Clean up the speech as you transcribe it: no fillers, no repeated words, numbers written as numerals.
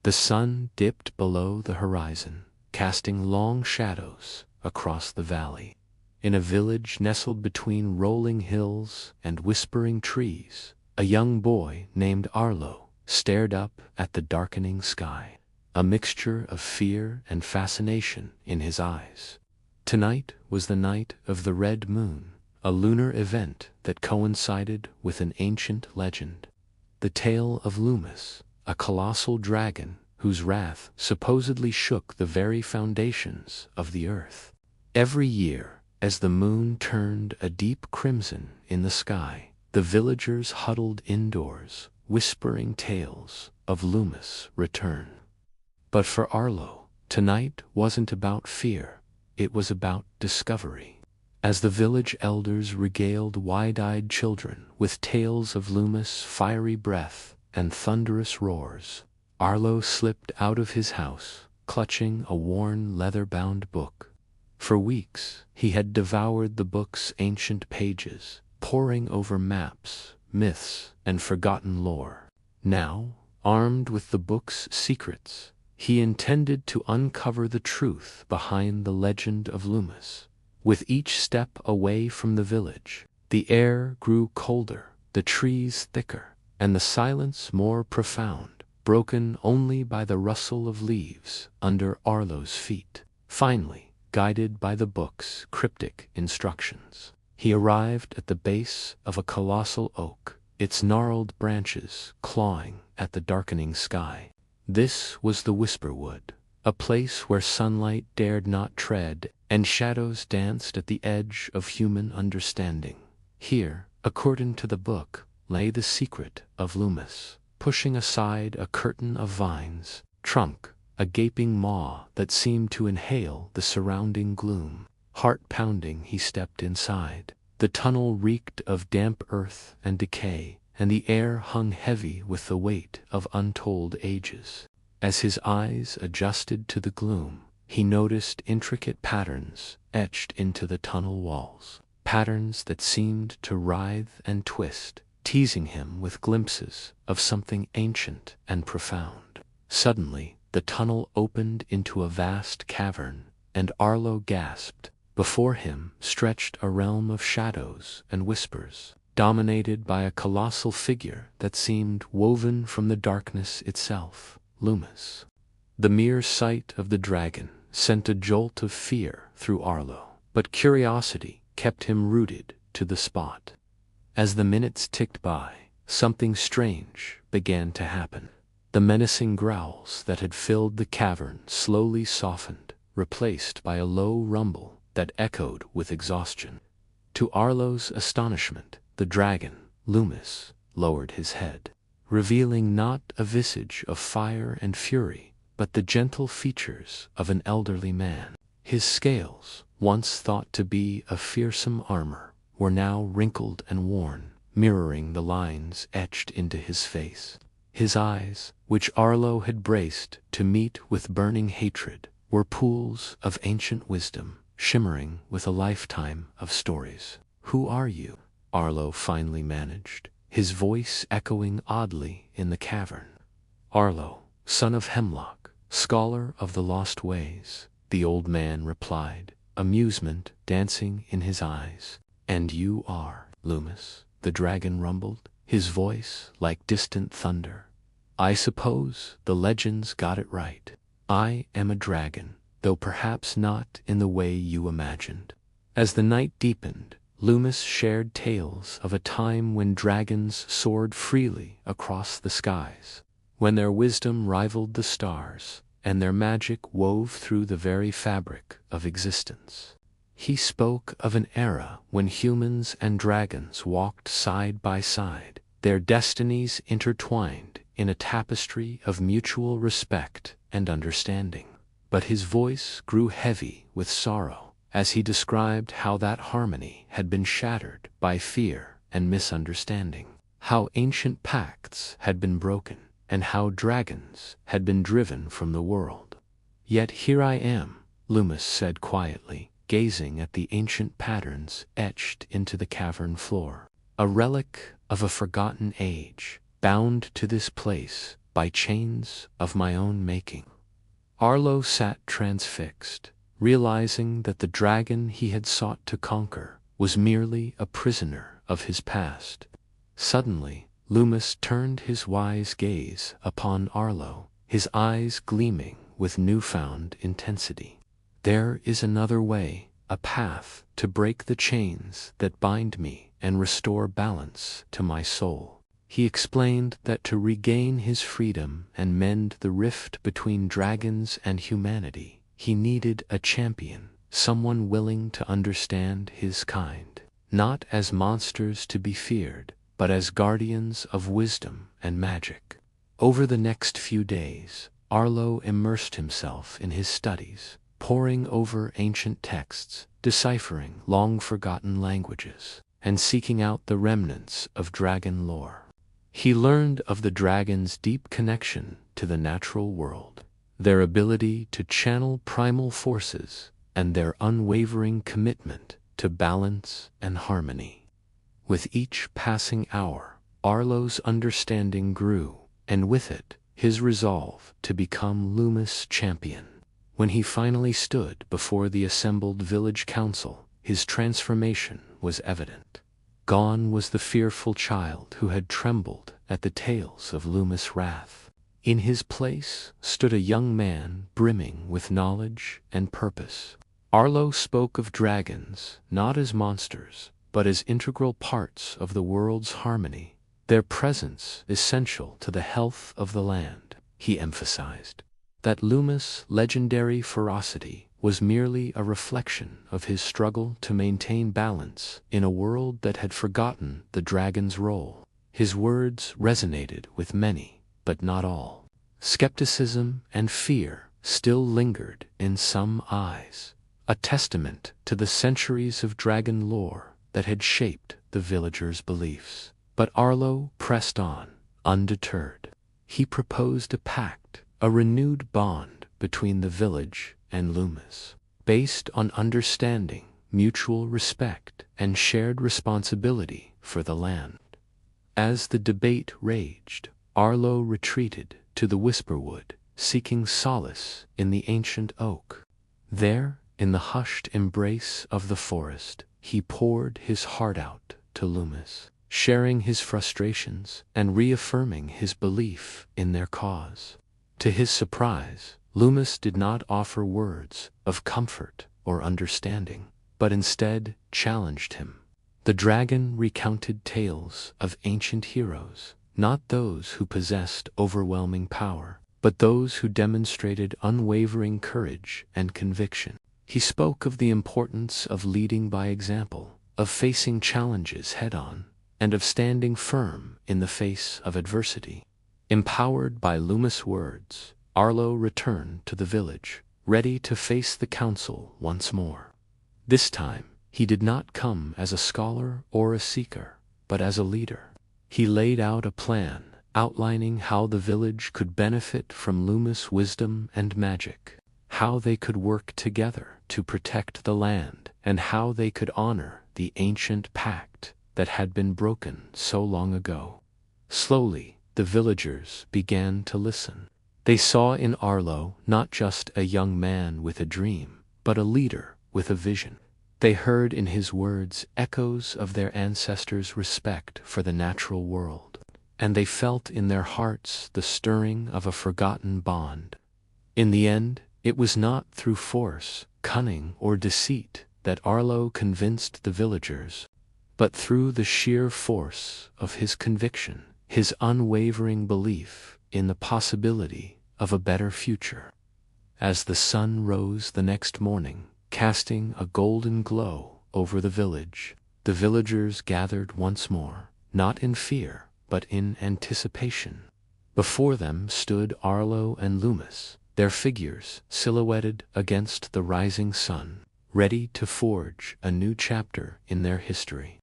The sun dipped below the horizon, casting long shadows across the valley. In a village nestled between rolling hills and whispering trees, a young boy named Arlo stared up at the darkening sky, a mixture of fear and fascination in his eyes. Tonight was the night of the red moon, a lunar event that coincided with an ancient legend. The tale of Loomis, a colossal dragon whose wrath supposedly shook the very foundations of the earth. Every year, as the moon turned a deep crimson in the sky, the villagers huddled indoors, whispering tales of Loomis' return. But for Arlo, tonight wasn't about fear, it was about discovery. As the village elders regaled wide-eyed children with tales of Loomis' fiery breath and thunderous roars, Arlo slipped out of his house, clutching a worn leather-bound book. For weeks, he had devoured the book's ancient pages, poring over maps, myths, and forgotten lore. Now, armed with the book's secrets, he intended to uncover the truth behind the legend of Loomis. With each step away from the village, the air grew colder, the trees thicker, and the silence more profound, broken only by the rustle of leaves under Arlo's feet. Finally, guided by the book's cryptic instructions, he arrived at the base of a colossal oak, its gnarled branches clawing at the darkening sky. This was the Whisper Wood, a place where sunlight dared not tread and shadows danced at the edge of human understanding. Here, according to the book, lay the secret of Loomis. Pushing aside a curtain of vines, trunk, a gaping maw that seemed to inhale the surrounding gloom. Heart-pounding, he stepped inside. The tunnel reeked of damp earth and decay, and the air hung heavy with the weight of untold ages. As his eyes adjusted to the gloom, he noticed intricate patterns etched into the tunnel walls, patterns that seemed to writhe and twist, teasing him with glimpses of something ancient and profound. Suddenly, the tunnel opened into a vast cavern, and Arlo gasped. Before him stretched a realm of shadows and whispers, dominated by a colossal figure that seemed woven from the darkness itself, Loomis. The mere sight of the dragon sent a jolt of fear through Arlo, but curiosity kept him rooted to the spot. As the minutes ticked by, something strange began to happen. The menacing growls that had filled the cavern slowly softened, replaced by a low rumble that echoed with exhaustion. To Arlo's astonishment, the dragon, Loomis, lowered his head, revealing not a visage of fire and fury, but the gentle features of an elderly man. His scales, once thought to be of fearsome armor, were now wrinkled and worn, mirroring the lines etched into his face. His eyes, which Arlo had braced to meet with burning hatred, were pools of ancient wisdom, shimmering with a lifetime of stories. "Who are you?" Arlo finally managed, his voice echoing oddly in the cavern. "Arlo, son of Hemlock, scholar of the lost ways," the old man replied, amusement dancing in his eyes. "And you are Loomis?" the dragon rumbled, his voice like distant thunder. "I suppose the legends got it right. I am a dragon, though perhaps not in the way you imagined." As the night deepened, Loomis shared tales of a time when dragons soared freely across the skies, when their wisdom rivaled the stars, and their magic wove through the very fabric of existence. He spoke of an era when humans and dragons walked side by side, their destinies intertwined in a tapestry of mutual respect and understanding. But his voice grew heavy with sorrow as he described how that harmony had been shattered by fear and misunderstanding, how ancient pacts had been broken, and how dragons had been driven from the world. "Yet here I am," Loomis said quietly, gazing at the ancient patterns etched into the cavern floor. "A relic of a forgotten age, bound to this place by chains of my own making. Arlo sat transfixed, realizing that the dragon he had sought to conquer was merely a prisoner of his past. Suddenly, Loomis turned his wise gaze upon Arlo, his eyes gleaming with newfound intensity. "There is another way, a path to break the chains that bind me and restore balance to my soul." He explained that to regain his freedom and mend the rift between dragons and humanity, he needed a champion, someone willing to understand his kind, not as monsters to be feared, but as guardians of wisdom and magic. Over the next few days, Arlo immersed himself in his studies, poring over ancient texts, deciphering long-forgotten languages, and seeking out the remnants of dragon lore. He learned of the dragons' deep connection to the natural world, their ability to channel primal forces, and their unwavering commitment to balance and harmony. With each passing hour, Arlo's understanding grew, and with it, his resolve to become Loomis' champion. When he finally stood before the assembled village council, his transformation was evident. Gone was the fearful child who had trembled at the tales of Loomis' wrath. In his place stood a young man brimming with knowledge and purpose. Arlo spoke of dragons not as monsters, but as integral parts of the world's harmony, their presence essential to the health of the land. He emphasized that Loomis' legendary ferocity was merely a reflection of his struggle to maintain balance in a world that had forgotten the dragon's role. His words resonated with many, but not all. Skepticism and fear still lingered in some eyes, a testament to the centuries of dragon lore that had shaped the villagers' beliefs. But Arlo pressed on, undeterred. He proposed a pact, a renewed bond between the village and Loomis, based on understanding, mutual respect, and shared responsibility for the land. As the debate raged, Arlo retreated to the Whisperwood, seeking solace in the ancient oak. There, in the hushed embrace of the forest, he poured his heart out to Loomis, sharing his frustrations and reaffirming his belief in their cause. To his surprise, Loomis did not offer words of comfort or understanding, but instead challenged him. The dragon recounted tales of ancient heroes, not those who possessed overwhelming power, but those who demonstrated unwavering courage and conviction. He spoke of the importance of leading by example, of facing challenges head-on, and of standing firm in the face of adversity. Empowered by Loomis' words, Arlo returned to the village, ready to face the council once more. This time, he did not come as a scholar or a seeker, but as a leader. He laid out a plan, outlining how the village could benefit from Loomis' wisdom and magic, how they could work together to protect the land, and how they could honor the ancient pact that had been broken so long ago. Slowly, the villagers began to listen. They saw in Arlo not just a young man with a dream, but a leader with a vision. They heard in his words echoes of their ancestors' respect for the natural world, and they felt in their hearts the stirring of a forgotten bond. In the end, it was not through force, cunning, or deceit that Arlo convinced the villagers, but through the sheer force of his conviction, his unwavering belief in the possibility of a better future. As the sun rose the next morning, casting a golden glow over the village, the villagers gathered once more, not in fear, but in anticipation. Before them stood Arlo and Loomis, their figures silhouetted against the rising sun, ready to forge a new chapter in their history.